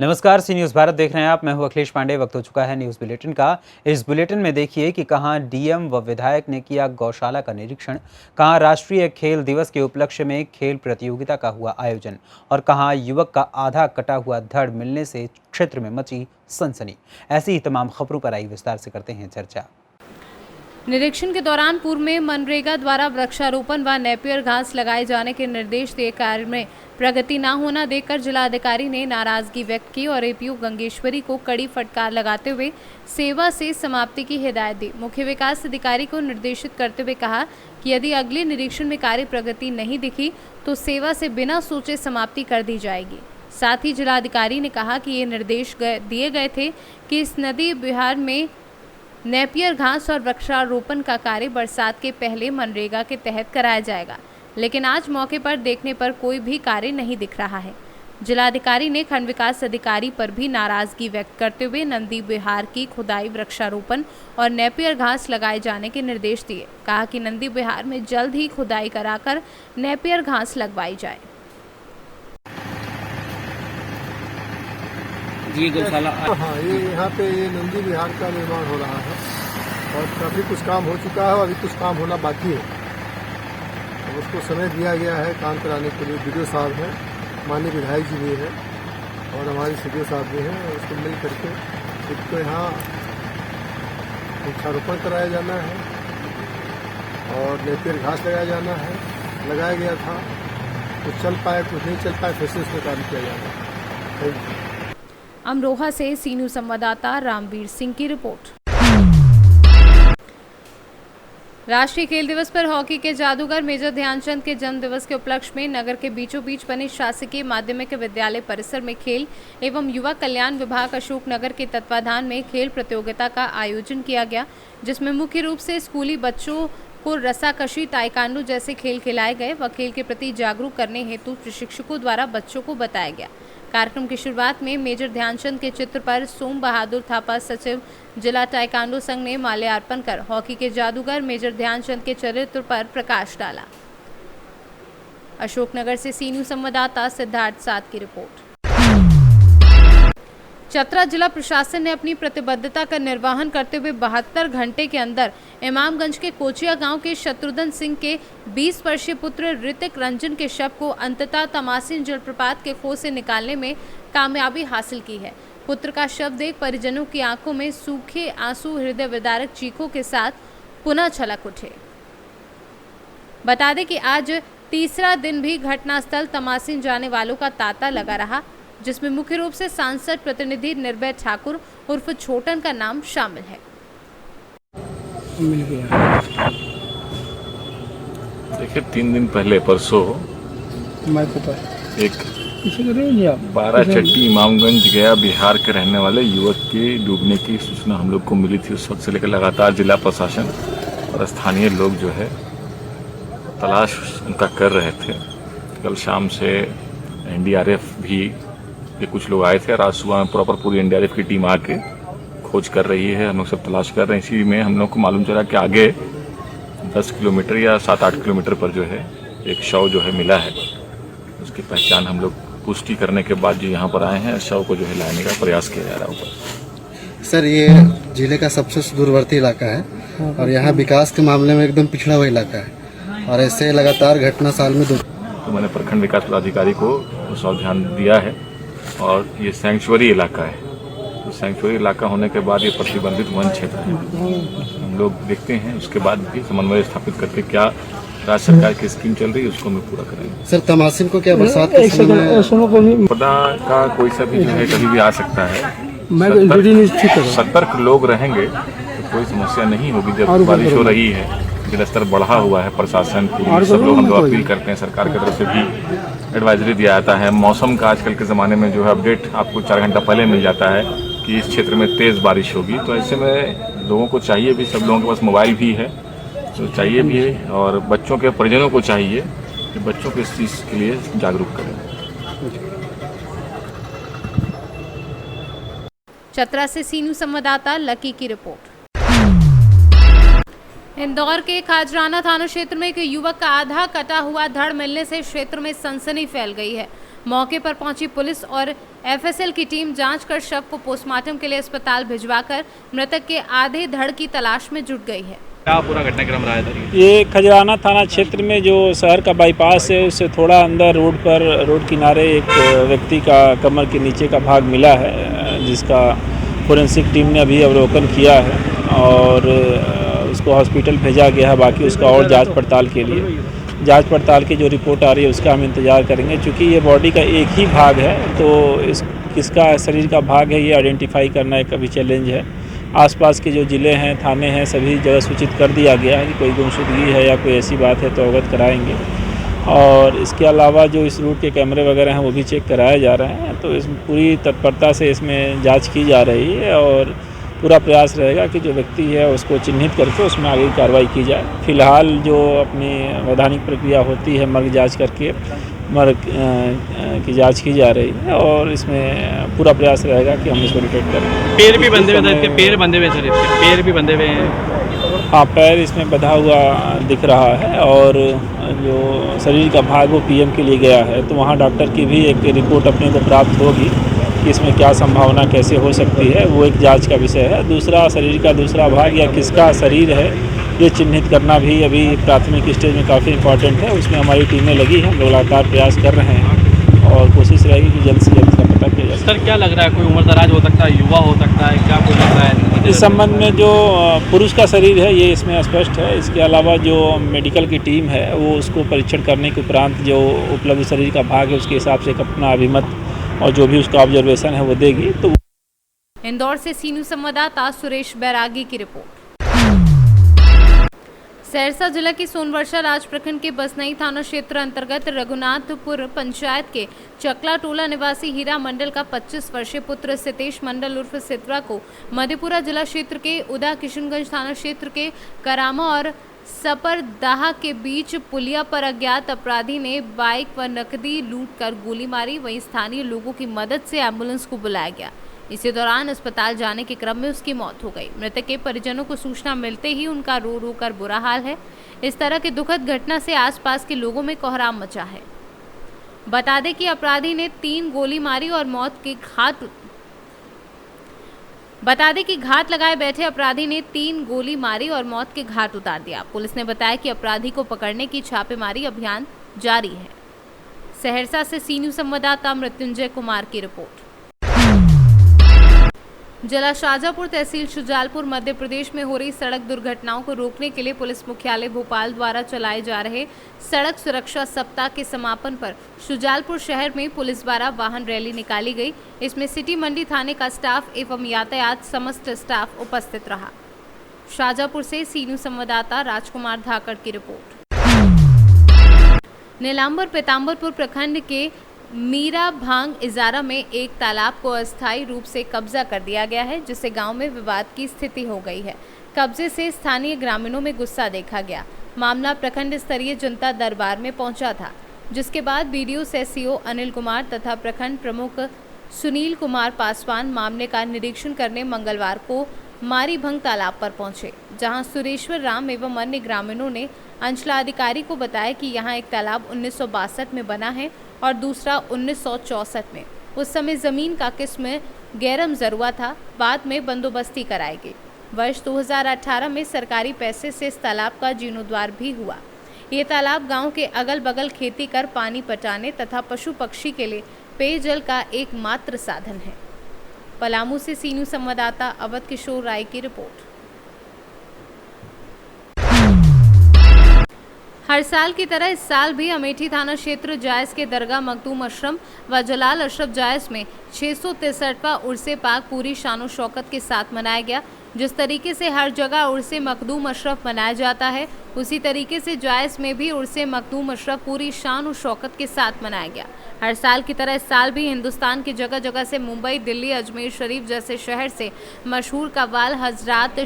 नमस्कार, सी न्यूज़ भारत देख रहे हैं आप। मैं हूं अखिलेश पांडे। वक्त हो चुका है न्यूज़ बुलेटिन का। इस बुलेटिन में देखिए कि कहां डीएम व विधायक ने किया गौशाला का निरीक्षण, कहां राष्ट्रीय खेल दिवस के उपलक्ष्य में खेल प्रतियोगिता का हुआ आयोजन और कहां युवक का आधा कटा हुआ धड़ मिलने से क्षेत्र में मची सनसनी। ऐसी ही तमाम खबरों पर आई विस्तार से करते हैं चर्चा। निरीक्षण के दौरान पूर्व में मनरेगा द्वारा वृक्षारोपण व नेपियर घास लगाए जाने के निर्देश दिए कार्य में प्रगति न होना देखकर जिलाधिकारी ने नाराजगी व्यक्त की और एपीओ गंगेश्वरी को कड़ी फटकार लगाते हुए सेवा से समाप्ति की हिदायत दी। मुख्य विकास अधिकारी को निर्देशित करते हुए कहा कि यदि अगले निरीक्षण में कार्य प्रगति नहीं दिखी तो सेवा से बिना सोचे समाप्ति कर दी जाएगी। साथ ही जिलाधिकारी ने कहा कि ये निर्देश दिए गए थे कि इस नदी विहार में नेपियर घास और वृक्षारोपण का कार्य बरसात के पहले मनरेगा के तहत कराया जाएगा, लेकिन आज मौके पर देखने पर कोई भी कार्य नहीं दिख रहा है। जिलाधिकारी ने खंड विकास अधिकारी पर भी नाराजगी व्यक्त करते हुए नंदी विहार की खुदाई, वृक्षारोपण और नेपियर घास लगाए जाने के निर्देश दिए। कहा कि नंदी विहार में जल्द ही खुदाई कराकर नेपियर घास लगवाई जाए। ये गौशाला हाँ, ये यहाँ पे ये नंदी विहार का निर्माण हो रहा है और काफ़ी कुछ काम हो चुका है और अभी कुछ काम होना बाकी है। तो उसको समय दिया गया है काम कराने के लिए। वीडियो साहब हैं, माननीय विधायक जी भी हैं और हमारे सीडीओ साहब भी हैं। और उसको मिल करके इसको यहाँ वृक्षारोपण कराया जाना है और नेपियर घास लगाया जाना है। लगाया गया था, कुछ चल पाए, कुछ नहीं चल पाए, फिर से उसमें काम किया जाना है। Thank you. अमरोहा से सी न्यूज़ संवाददाता रामवीर सिंह की रिपोर्ट। राष्ट्रीय खेल दिवस पर हॉकी के जादूगर मेजर ध्यानचंद के जन्म दिवस के उपलक्ष्य में नगर के बीचों बीच बने शासकीय माध्यमिक विद्यालय परिसर में खेल एवं युवा कल्याण विभाग अशोकनगर के तत्वाधान में खेल प्रतियोगिता का आयोजन किया गया, जिसमें मुख्य रूप से स्कूली बच्चों को रस्साकशी, ताइक्वांडो जैसे खेल खिलाए गए व खेल के प्रति जागरूक करने हेतु प्रशिक्षकों द्वारा बच्चों को बताया गया। कार्यक्रम की शुरुआत में मेजर ध्यानचंद के चित्र पर सोम बहादुर थापा, सचिव जिला ताइक्वांडो संघ ने माल्यार्पण कर हॉकी के जादूगर मेजर ध्यानचंद के चरित्र पर प्रकाश डाला। अशोकनगर से सी न्यूज़ संवाददाता सिद्धार्थ साथ की रिपोर्ट। चतरा जिला प्रशासन ने अपनी प्रतिबद्धता का निर्वहन करते हुए 72 घंटे के अंदर इमामगंज के कोचिया गांव के शत्रुघ्न सिंह के 20 वर्षीय पुत्र ऋतिक रंजन के शव को अंततः तमासिन जलप्रपात के खो से निकालने में कामयाबी हासिल की है। पुत्र का शव देख परिजनों की आंखों में सूखे आंसू हृदय विदारक चीखों के साथ पुनः छलक उठे। बता दें कि आज तीसरा दिन भी घटनास्थल तमासिन जाने वालों का तांता लगा रहा, जिसमें मुख्य रूप से सांसद प्रतिनिधि निर्भय ठाकुर उर्फ छोटन का नाम शामिल है। देखिए, 3 दिन पहले परसों एक 12 चट्टी इमामगंज गया बिहार के रहने वाले युवक के डूबने की सूचना हम लोग को मिली थी। उस वक्त से लेकर लगातार जिला प्रशासन और स्थानीय लोग जो है तलाश उनका कर रहे थे। कल शाम से एनडीआरएफ भी के कुछ लोग आए थे और आज सुबह में पूरी एनडीआरएफ की टीम आके खोज कर रही है। हम लोग सब तलाश कर रहे हैं। इसी में हम लोग को मालूम चला कि आगे 10 किलोमीटर या 7-8 किलोमीटर पर जो है एक शव जो है मिला है। उसकी पहचान हम लोग पुष्टि करने के बाद जो यहाँ पर आए हैं, शव को जो है लाने का प्रयास किया जा रहा है ऊपर। सर, ये जिले का सबसे सुदूरवर्ती इलाका है और यहाँ विकास के मामले में एकदम पिछड़ा हुआ इलाका है और ऐसे लगातार घटना साल में तो मैंने प्रखंड विकास पदाधिकारी को उस और ध्यान दिया है और ये सैंक्चुअरी इलाका है। तो सैंक्चुअरी इलाका होने के बाद ये प्रतिबंधित वन क्षेत्र है। हम लोग देखते हैं, उसके बाद भी समन्वय स्थापित करके क्या राज्य सरकार की स्कीम चल रही है उसको हम पूरा करेंगे। सर, तमासिन को क्या बरसात के समय में पता का कोई सा भी जो है कभी भी आ सकता है। सतर्क लोग रहेंगे तो कोई समस्या नहीं होगी। जब बारिश हो रही है, जलस्तर बढ़ा हुआ है, प्रशासन पुलिस सब लोग हम लोग अपील करते हैं। सरकार की तरफ से भी एडवाइजरी दिया जाता है। मौसम का आजकल के ज़माने में जो है अपडेट आपको 4 घंटा पहले मिल जाता है कि इस क्षेत्र में तेज़ बारिश होगी। तो ऐसे में लोगों को चाहिए भी, सब लोगों के पास मोबाइल भी है तो चाहिए भी है और बच्चों के परिजनों को चाहिए कि बच्चों को इस चीज़ के लिए जागरूक करें। चतरा से सी न्यूज़ संवाददाता लकी की रिपोर्ट। इंदौर के खाजराना थाना क्षेत्र में एक युवक का आधा कटा हुआ धड़ मिलने से क्षेत्र में सनसनी फैल गई है। मौके पर पहुंची पुलिस और एफएसएल की टीम जांच कर शव को पोस्टमार्टम के लिए अस्पताल भिजवाकर मृतक के आधे धड़ की तलाश में जुट गई है। क्या पूरा घटनाक्रम रहा है? ये खजराना थाना क्षेत्र में जो शहर का बाईपास है उससे थोड़ा अंदर रोड किनारे एक व्यक्ति का कमर के नीचे का भाग मिला है, जिसका फोरेंसिक टीम ने अभी अवलोकन किया है और उसको हॉस्पिटल भेजा गया है। बाकी उसका और जांच पड़ताल की जो रिपोर्ट आ रही है उसका हम इंतज़ार करेंगे। चूँकि ये बॉडी का एक ही भाग है तो किसका शरीर का भाग है ये आइडेंटिफाई करना एक अभी चैलेंज है। आसपास के जो ज़िले हैं, थाने हैं, सभी जगह सूचित कर दिया गया है कि कोई गुमशुदगी है या कोई ऐसी बात है तो अवगत कराएंगे। और इसके अलावा जो इस रूट के कैमरे वगैरह हैं वो भी चेक कराए जा रहे हैं। तो इस पूरी तत्परता से इसमें जांच की जा रही है और पूरा प्रयास रहेगा कि जो व्यक्ति है उसको चिन्हित करके उसमें आगे की कार्रवाई की जाए। फिलहाल जो अपनी वैधानिक प्रक्रिया होती है मर्ग जाँच करके मर्ग की जांच की जा रही है और इसमें पूरा प्रयास रहेगा कि हम इसको डिटेक्ट करें। पैर भी बंधे हुए थे, पैर बंधे हुए सर, इसके पैर भी बंधे हुए हैं। हाँ, पैर इसमें बंधा हुआ दिख रहा है और जो शरीर का भाग वो पीएम के लिए गया है। तो वहाँ डॉक्टर की भी एक रिपोर्ट अपने को प्राप्त होगी कि इसमें क्या संभावना कैसे हो सकती है, वो एक जांच का विषय है। दूसरा, शरीर का दूसरा भाग या किसका शरीर है ये चिन्हित करना भी अभी प्राथमिक स्टेज में काफ़ी इम्पॉर्टेंट है। उसमें हमारी टीमें लगी हैं, हम लोग लगातार प्रयास कर रहे हैं और कोशिश रहेगी कि जल्द से जल्द इसका पता किया जाए। सर, क्या लग रहा है, कोई उम्रदराज हो सकता है, युवा हो सकता है, क्या कुछ लग रहा है इस संबंध में? जो पुरुष का शरीर है ये इसमें स्पष्ट है। इसके अलावा जो मेडिकल की टीम है वो उसको परीक्षण करने के उपरांत जो उपलब्ध शरीर का भाग है उसके हिसाब से एक अपना अभिमत और जो भी उसका ऑब्जर्वेशन है वो देगी। तो इंदौर से सीनू संवाददाता सुरेश बैरागी की रिपोर्ट। सहरसा जिला की सोनवर्षा राज प्रखंड के बसनई थाना क्षेत्र अंतर्गत रघुनाथपुर पंचायत के चकला टोला निवासी हीरा मंडल का 25 वर्षीय पुत्र सितेश मंडल उर्फ सितवा को मधेपुरा जिला क्षेत्र के उदा किशनगंज थाना क्षेत्र के करामा और सपरदाहा के बीच पुलिया पर अज्ञात अपराधी ने बाइक व नकदी लूट कर गोली मारी। वहीं स्थानीय लोगों की मदद से एम्बुलेंस को बुलाया गया। इसी दौरान अस्पताल जाने के क्रम में उसकी मौत हो गई। मृतक के परिजनों को सूचना मिलते ही उनका रो रो कर बुरा हाल है। इस तरह की दुखद घटना से आसपास के लोगों में कोहराम मचा है। बता दें कि अपराधी ने 3 गोली मारी और घात लगाए बैठे अपराधी ने 3 गोली मारी और मौत के घाट उतार दिया। पुलिस ने बताया कि अपराधी को पकड़ने की छापेमारी अभियान जारी है। सहरसा से सीनू संवाददाता मृत्युंजय कुमार की रिपोर्ट। जिला शाजापुर तहसील शुजालपुर मध्य प्रदेश में हो रही सड़क दुर्घटनाओं को रोकने के लिए पुलिस मुख्यालय भोपाल द्वारा चलाए जा रहे सड़क सुरक्षा सप्ताह के समापन पर शुजालपुर शहर में पुलिस द्वारा वाहन रैली निकाली गई। इसमें सिटी मंडी थाने का स्टाफ एवं यातायात समस्त स्टाफ उपस्थित रहा। शाजापुर से सीनू संवाददाता राजकुमार धाकड़ की रिपोर्ट। नीलांबर पीताम्बरपुर प्रखंड के मीरा भांग इजारा में एक तालाब को अस्थायी रूप से कब्जा कर दिया गया है, जिससे गांव में विवाद की स्थिति हो गई है। कब्जे से स्थानीय ग्रामीणों में गुस्सा देखा गया। मामला प्रखंड स्तरीय जनता दरबार में पहुंचा था, जिसके बाद बीडीओ एससीओ अनिल कुमार तथा प्रखंड प्रमुख सुनील कुमार पासवान मामले का निरीक्षण करने मंगलवार को मारीभंग तालाब पर पहुंचे, जहां सुरेश्वर राम एवं अन्य ग्रामीणों ने अंचलाधिकारी को बताया कि यहां एक तालाब 1962 में बना है और दूसरा 1964 में। उस समय जमीन का किस्म गैरम जरुआ था, बाद में बंदोबस्ती कराई गई। वर्ष 2018 में सरकारी पैसे से इस तालाब का जीर्णोद्धार भी हुआ। ये तालाब गांव के अगल बगल खेती कर पानी पटाने तथा पशु पक्षी के लिए पेयजल का एकमात्र साधन है। पलामू से सीनू संवाददाता अवध किशोर राय की रिपोर्ट। हर साल की तरह इस साल भी अमेठी थाना क्षेत्र जायस के दरगाह मखदूम अशरफ व जलाल अशरफ जायस में 663वां उर्से पाक पूरी शानो शौकत के साथ मनाया गया। जिस तरीके से हर जगह उर्से मखदूम अशरफ मनाया जाता है, उसी तरीके से जायस में भी उर्से मखदूम अशरफ पूरी शान और शौकत के साथ मनाया गया। हर साल की तरह इस साल भी हिंदुस्तान की जगह जगह से मुंबई, दिल्ली, अजमेर शरीफ जैसे शहर से मशहूर कव्वाल हजरात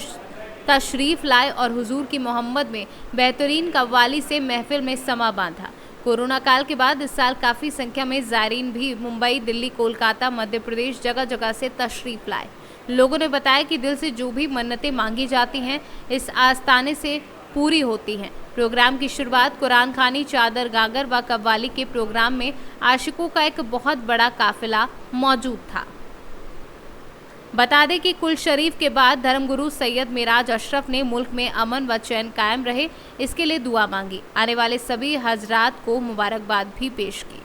तशरीफ लाए और हुजूर की मोहम्मद में बेहतरीन कव्वाली से महफिल में समा बांधा। कोरोना काल के बाद इस साल काफ़ी संख्या में ज़ायरीन भी मुंबई, दिल्ली, कोलकाता, मध्य प्रदेश जगह जगह से तशरीफ लाए। लोगों ने बताया कि दिल से जो भी मन्नतें मांगी जाती हैं, इस आस्थाने से पूरी होती हैं। प्रोग्राम की शुरुआत कुरान खानी, चादर गागर व कव्वाली के प्रोग्राम में आशिकों का एक बहुत बड़ा काफिला मौजूद था। बता दें कि कुल शरीफ के बाद धर्मगुरु सैयद मिराज अशरफ ने मुल्क में अमन व चैन कायम रहे, इसके लिए दुआ मांगी। आने वाले सभी हजरात को मुबारकबाद भी पेश की।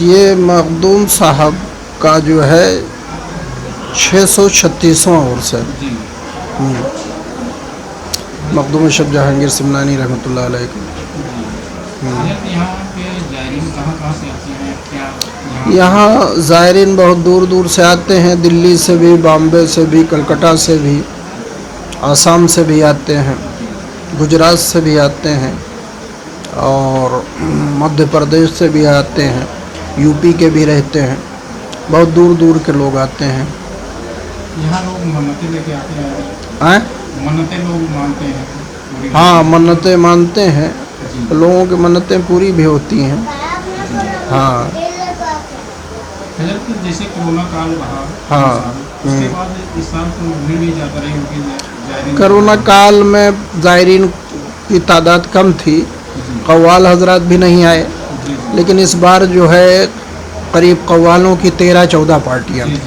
ये मखदूम साहब का जो है 636वां उर्स है। मखदूम शब जहांगीर सिमनानी रहमतुल्लाह अलैह को। यहाँ ज़ायरीन बहुत दूर दूर से आते हैं, दिल्ली से भी, बॉम्बे से भी, कलकत्ता से भी, आसाम से भी आते हैं, गुजरात से भी आते हैं और मध्य प्रदेश से भी आते हैं, यूपी के भी रहते हैं, बहुत दूर दूर के लोग आते हैं। यहाँ लोग मन्नतें लेके आते हैं, मन्नतें लोग मानते हैं। हाँ, मन्नतें मानते हैं, लोगों की मन्नतें पूरी भी होती हैं। हाँ, जैसे कोरोना काल रहा, हाँ, उसके बाद इस साल तो भीड़ भी ज़्यादा रही होगी। कोरोना काल में ज़ायरीन की तादाद कम थी, कव्वाल हजरात भी नहीं आए, लेकिन इस बार जो है करीब कव्वालों की 13-14 पार्टियाँ थी,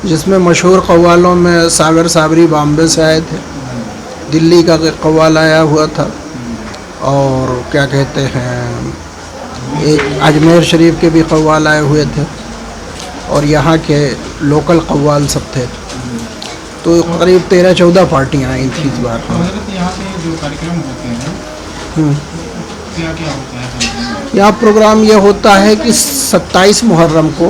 जिसमें मशहूर कव्वालों में सागर साबरी बॉम्बे से आए थे, दिल्ली का कव्वाल आया हुआ था और क्या कहते हैं एक अजमेर शरीफ के भी कव्वाल आए हुए थे और यहाँ के लोकल कव्वाल सब थे। तो करीब 13-14 पार्टियाँ आई थी इस बार। यहाँ पे जो कार्यक्रम होते हैं क्या क्या होता है? यहाँ प्रोग्राम ये होता है कि 27 मुहर्रम को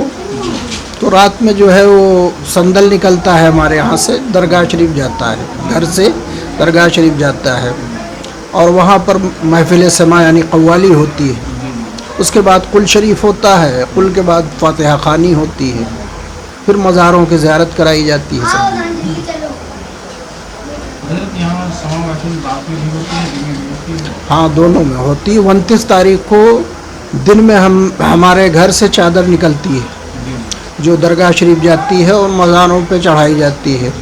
तो रात में जो है वो संदल निकलता है हमारे यहाँ से, दरगाह शरीफ जाता है, घर से दरगाह शरीफ जाता है और वहाँ पर महफिल समा यानी कव्वाली होती है। उसके बाद कुल शरीफ होता है, कुल के बाद फातिहा खानी होती है, फिर मज़ारों की ज़ियारत कराई जाती है। सब हाँ, दोनों में होती है। 29 तारीख को दिन में हमारे घर से चादर निकलती है जो दरगाह शरीफ जाती है और मज़ारों पे चढ़ाई जाती है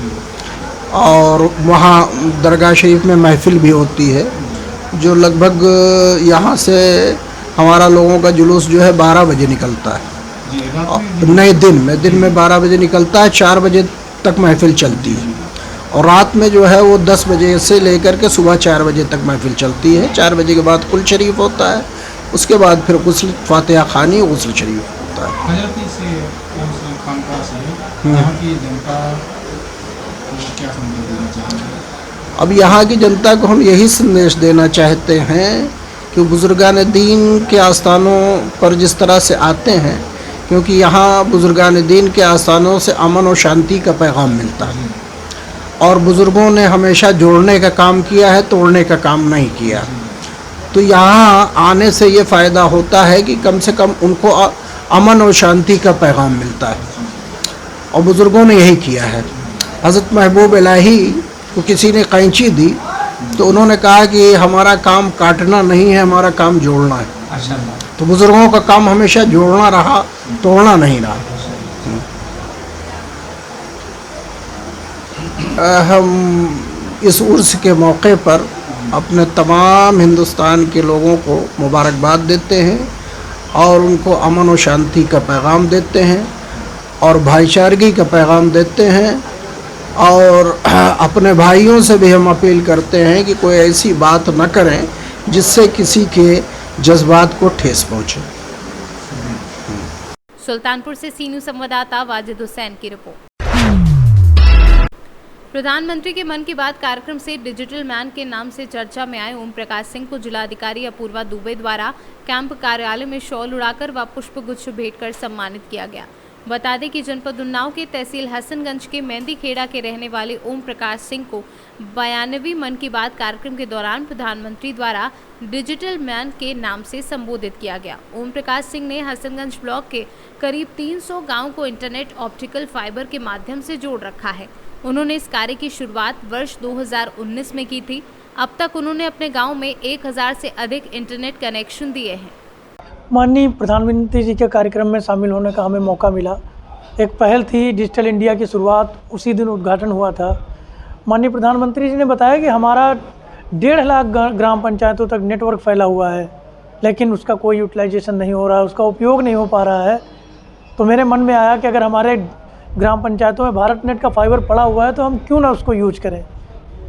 और वहाँ दरगाह शरीफ में महफिल भी होती है जो लगभग यहाँ से हमारा लोगों का जुलूस जो है 12 बजे निकलता है। नए दिन में 12 बजे निकलता है, 4 बजे तक महफिल चलती है और रात में जो है वो 10 बजे से लेकर के सुबह 4 बजे तक महफिल चलती है। 4 बजे के बाद कुल शरीफ होता है, उसके बाद फिर गुस्ल फातिहा खानी और गुस्ल शरीफ होता है। अब यहाँ की जनता को हम यही संदेश देना चाहते हैं कि बुजुर्गान दीन के आस्थानों पर जिस तरह से आते हैं, क्योंकि यहाँ बुजुर्गान दीन के आस्थानों से अमन और शांति का पैगाम मिलता है और बुज़ुर्गों ने हमेशा जोड़ने का काम किया है, तोड़ने का काम नहीं किया। तो यहाँ आने से ये फ़ायदा होता है कि कम से कम उनको अमन और शांति का पैगाम मिलता है और बुज़ुर्गों ने यही किया है। हज़रत महबूब इलाही को किसी ने कैंची दी तो उन्होंने कहा कि हमारा काम काटना नहीं है, हमारा काम जोड़ना है। तो बुज़ुर्गों का काम हमेशा जोड़ना रहा, तोड़ना नहीं रहा। हम इस उर्स के मौके पर अपने तमाम हिंदुस्तान के लोगों को मुबारकबाद देते हैं और उनको अमन और शांति का पैगाम देते हैं और भाईचारगी का पैगाम देते हैं और अपने भाइयों से भी हम अपील करते हैं कि कोई ऐसी बात न करें जिससे किसी के जज्बात को ठेस पहुँचे। सुल्तानपुर से सी न्यूज़ संवाददाता वाजिद हुसैन की रिपोर्ट। प्रधानमंत्री के मन की बात कार्यक्रम से डिजिटल मैन के नाम से चर्चा में आए ओम प्रकाश सिंह को जिलाधिकारी अपूर्वा दुबे द्वारा कैंप कार्यालय में शॉल उड़ाकर व पुष्पगुच्छ भेंट कर सम्मानित किया गया। बता दें कि जनपद उन्नाव के तहसील हसनगंज के मेहंदी खेड़ा के रहने वाले ओम प्रकाश सिंह को 92वीं मन की बात कार्यक्रम के दौरान प्रधानमंत्री द्वारा डिजिटल मैन के नाम से संबोधित किया गया। ओम प्रकाश सिंह ने हसनगंज ब्लॉक के करीब 300 गाँव को इंटरनेट ऑप्टिकल फाइबर के माध्यम से जोड़ रखा है। उन्होंने इस कार्य की शुरुआत वर्ष 2019 में की थी। अब तक उन्होंने अपने गांव में 1000 से अधिक इंटरनेट कनेक्शन दिए हैं। माननीय प्रधानमंत्री जी के कार्यक्रम में शामिल होने का हमें मौका मिला एक पहल थी डिजिटल इंडिया की शुरुआत, उसी दिन उद्घाटन हुआ था। माननीय प्रधानमंत्री जी ने बताया कि हमारा 1.5 लाख ग्राम पंचायतों तक नेटवर्क फैला हुआ है, लेकिन उसका कोई यूटिलाइजेशन नहीं हो रहा है, उसका उपयोग नहीं हो पा रहा है। तो मेरे मन में आया कि अगर हमारे ग्राम पंचायतों में भारत नेट का फाइबर पड़ा हुआ है तो हम क्यों ना उसको यूज करें।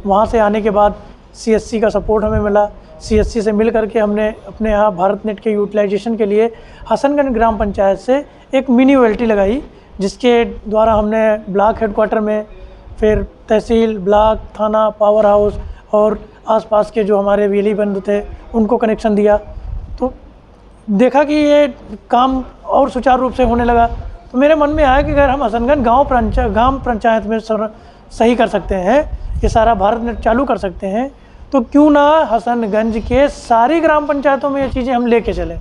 वहाँ से आने के बाद CSC का सपोर्ट हमें मिला। CSC से मिल करके हमने अपने यहाँ भारत नेट के यूटिलाइजेशन के लिए हसनगंज ग्राम पंचायत से एक मिनी OLT लगाई, जिसके द्वारा हमने ब्लॉक हेडक्वार्टर में, फिर तहसील, ब्लॉक, थाना, पावर हाउस और आसपास के जो हमारे बिजली बंधु थे उनको कनेक्शन दिया। तो देखा कि ये काम और सुचारू रूप से होने लगा। तो मेरे मन में आया कि अगर हम हसनगंज ग्राम पंचायत में सही कर सकते हैं, ये सारा भारत नेट चालू कर सकते हैं, तो क्यों ना हसनगंज के सारी ग्राम पंचायतों में ये चीज़ें हम लेके चलें।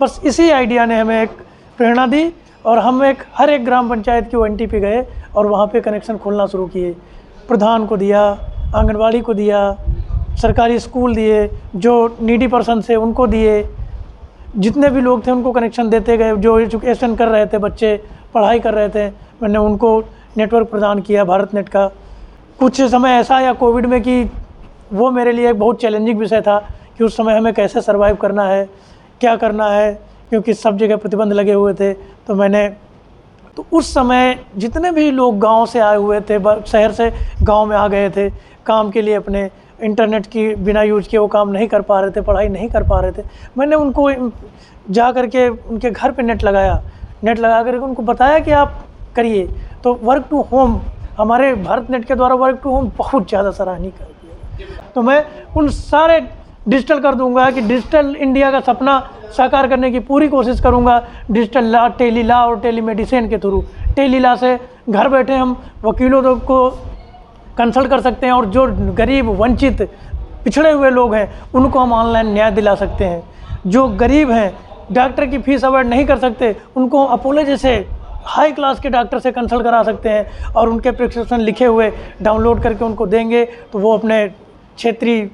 बस इसी आइडिया ने हमें एक प्रेरणा दी और हम हर एक ग्राम पंचायत की ONT पे गए और वहाँ पे कनेक्शन खोलना शुरू किए। प्रधान को दिया, आंगनवाड़ी को दिया, सरकारी स्कूल दिए, जो नीडी पर्सन से उनको दिए, जितने भी लोग थे उनको कनेक्शन देते गए। जो एजुकेशन कर रहे थे, बच्चे पढ़ाई कर रहे थे, मैंने उनको नेटवर्क प्रदान किया भारत नेट का। कुछ समय ऐसा आया कोविड में कि वो मेरे लिए एक बहुत चैलेंजिंग विषय था कि उस समय हमें कैसे सर्वाइव करना है, क्या करना है, क्योंकि सब जगह प्रतिबंध लगे हुए थे। तो उस समय जितने भी लोग गांव से आए हुए थे, शहर से गांव में आ गए थे काम के लिए, अपने इंटरनेट की बिना यूज किए वो काम नहीं कर पा रहे थे, पढ़ाई नहीं कर पा रहे थे, मैंने उनको जा कर के उनके घर पे नेट लगाया। नेट लगा करके उनको बताया कि आप करिए। तो वर्क टू होम, हमारे भारत नेट के द्वारा वर्क टू होम बहुत ज़्यादा सराहनीय कर दिया। तो मैं उन सारे डिजिटल कर दूंगा कि डिजिटल इंडिया का सपना साकार करने की पूरी कोशिश करूंगा। डिजिटल लॉ, टेली लॉ और टेली मेडिसिन के थ्रू। टेली लॉ से घर बैठे हम वकीलों को कंसल्ट कर सकते हैं और जो गरीब, वंचित, पिछड़े हुए लोग हैं उनको हम ऑनलाइन न्याय दिला सकते हैं। जो गरीब हैं, डॉक्टर की फीस अवॉइड नहीं कर सकते, उनको अपोलो जैसे हाई क्लास के डॉक्टर से कंसल्ट करा सकते हैं और उनके प्रिस्क्रिप्शन लिखे हुए डाउनलोड करके उनको देंगे तो वो अपने क्षेत्रीय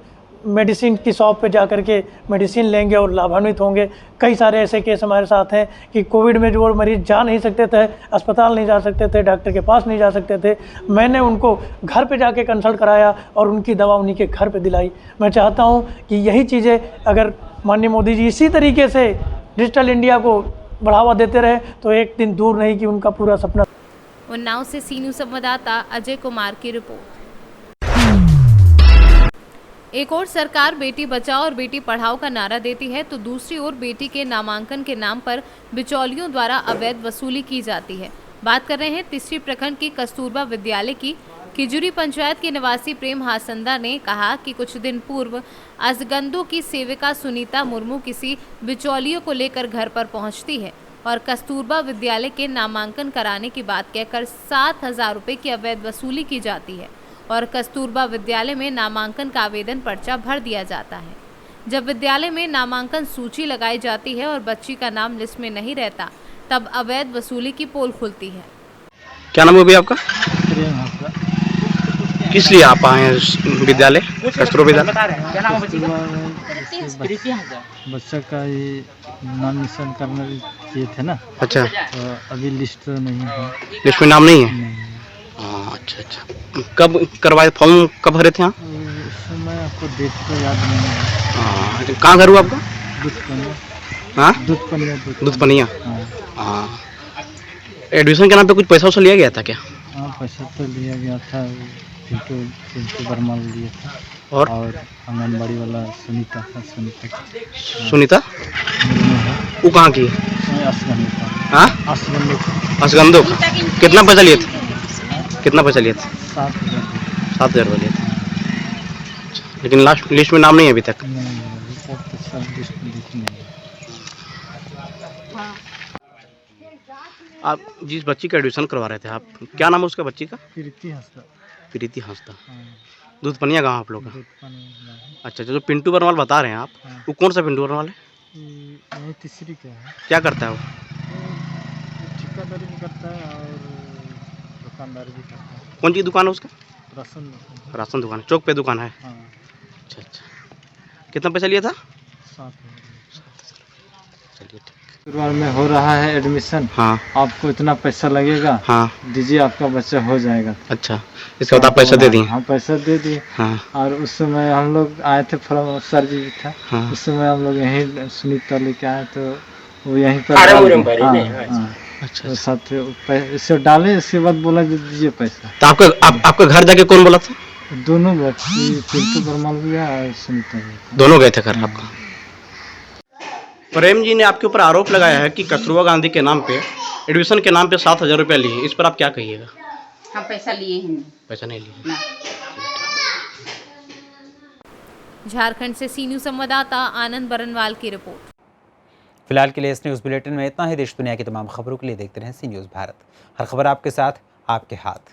मेडिसिन की शॉप पे जा कर के मेडिसिन लेंगे और लाभान्वित होंगे। कई सारे ऐसे केस हमारे साथ हैं कि कोविड में जो मरीज़ जा नहीं सकते थे, अस्पताल नहीं जा सकते थे, डॉक्टर के पास नहीं जा सकते थे, मैंने उनको घर पे जाके कंसल्ट कराया और उनकी दवा उन्हीं के घर पे दिलाई। मैं चाहता हूँ कि यही चीज़ें अगर माननीय मोदी जी इसी तरीके से डिजिटल इंडिया को बढ़ावा देते रहे तो एक दिन दूर नहीं कि उनका पूरा सपना। उन्नाव से सी न्यूज़ संवाददाता अजय कुमार की रिपोर्ट। एक और सरकार बेटी बचाओ और बेटी पढ़ाओ का नारा देती है तो दूसरी ओर बेटी के नामांकन के नाम पर बिचौलियों द्वारा अवैध वसूली की जाती है। बात कर रहे हैं तीसरी प्रखंड की कस्तूरबा विद्यालय की। किजुरी पंचायत के निवासी प्रेम हासंदा ने कहा कि कुछ दिन पूर्व असगंदों की सेविका सुनीता मुर्मू किसी बिचौलियों को लेकर घर पर पहुंचती है और कस्तूरबा विद्यालय के नामांकन कराने की बात कहकर 7,000 रुपये की अवैध वसूली की जाती है और कस्तूरबा विद्यालय में नामांकन का आवेदन पर्चा भर दिया जाता है। जब विद्यालय में नामांकन सूची लगाई जाती है और बच्ची का नाम लिस्ट में नहीं रहता तब अवैध वसूली की पोल खुलती है। क्या नाम है भैया आपका? किस लिए आप आए हैं विद्यालय, कस्तूरबा विद्यालय? बच्चा का ये नामिनेशन करना चाहिए थे ना। अच्छा, तो अभी लिस्ट नहीं है। लिस्ट में नाम नहीं है? हाँ, अच्छा अच्छा। कब करवाए फॉर्म, कब भरे थे आप? उस समय आपको डेट तो याद नहीं है। हाँ, कहाँ घर हुआ आपका? हाँ, दूधपनिया। हाँ, एडमिशन के नाम पे कुछ पैसा वैसा लिया गया था क्या? हाँ, पैसा तो लिया गया था, पिंटू वर्मा लिया था। और आंगनबाड़ी वाला सुनीता था। सुनीता वो कहाँ की? हाँ, असगंदो का। कितना पैसा लिए थे? 7,000 रुपये लिए थे। लेकिन लास्ट लिस्ट में नाम नहीं है अभी तक? आप जिस बच्ची का एडमिशन करवा रहे थे आप, क्या नाम है उसका बच्ची का? प्रीति हंसदा। दूधपनिया गाँव आप लोग का? अच्छा, जो पिंटू बरवाल बता रहे हैं आप, वो कौन सा पिंटू बरवाल है? तीसरी का है। क्या करता है वो? ठेकेदारी भी करता है और दुकानदारी भी करता है। कौन सी दुकान है उसका? राशन दुकान। चौक पे दुकान है? हाँ। अच्छा अच्छा। कितना पैसा लिया था? 7,000। चलिए ठीक। शुरुआत में हो रहा है एडमिशन, हाँ आपको इतना पैसा लगेगा, हाँ दीजिए आपका बच्चा हो जाएगा। अच्छा, इसके बाद आप पैसा दे दिए? हाँ पैसा दे दिए। हाँ और उस समय हम लोग आए थे, फॉर्म सर जी भी था, हाँ उस समय हम लोग यहीं सुनीता लेके आए तो वो यहीं पर डाल दिए। हाँ, अच्छा तो साथ इसे डाले, इसके बाद बोला दीजिए पैसा। तो आपका घर जाके कौन बोला था? दोनों व्यक्ति, पिंटू परमाल भी और सुनीता भी। दोनों गए थे घर आपका? प्रेम जी ने आपके ऊपर आरोप लगाया है कि कस्तूरबा गांधी के नाम पे, एडमिशन के नाम पे 7,000 रुपया लिए। इस पर आप क्या कहिएगा? हम पैसा लिए हैं। पैसा नहीं लिए। ना। झारखंड से सी न्यूज़ संवाददाता आनंद बरनवाल की रिपोर्ट। फिलहाल के लिए इस न्यूज़ बुलेटिन में इतना ही। देश दुनिया की तमाम खबरों के लिए देखते रहें सी न्यूज़ भारत। हर खबर आपके साथ, आपके हाथ।